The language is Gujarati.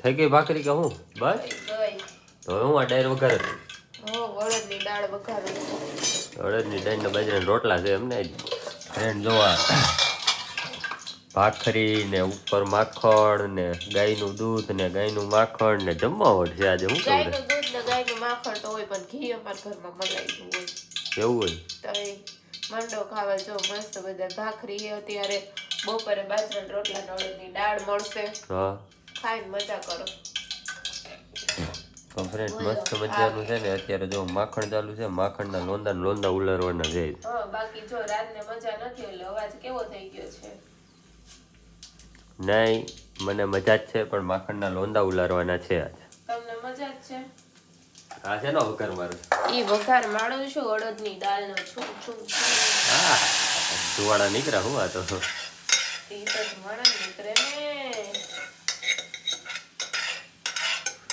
થઈ ગઈ ભાખરી કે હું બસ તો હું આ ડાયર વઘારે અડદની દાળ વઘારું અડદની દાળ ને બાજરાના રોટલા છે એમને ફ્રેન્ડ જોવા ભાખરી ને ઉપર માખણ ને ગાયનું દૂધ ને ગાયનું માખણ ને જમાવટ છે આજે હું કહું ગાયનું દૂધ ને ગાયનું માખણ તો હોય પણ ઘી અમારા ઘરમાં મલાઈનું હોય એવું હોય તો મંડો ખાવા જો મસ્ત બધા ભાખરી અત્યારે બપોરે બાજરાના રોટલા ને અડદની દાળ મળશે હા ખાઈને મજા કરો તો ફ્રેન્ડ મસ્ત મજાનું છે ને અત્યારે જો માખણ ચાલુ છે માખણના લોંદા ઉલરવાના છે બાકી જો રાતને મજા નથી એટલે અવાજ કેવો થઈ ગયો છે નહીં મને મજા જ છે પણ માખણના લોંદા ઉલારવાના છે આજ તમને મજા જ છે આ છે ને વઘાર મારું ઈ વઘાર માળું છું અડદની દાળનો છું હા ધુવાડા નીકળ્યા હું આ તો ઈ તો ધુવાડા નીકળે ને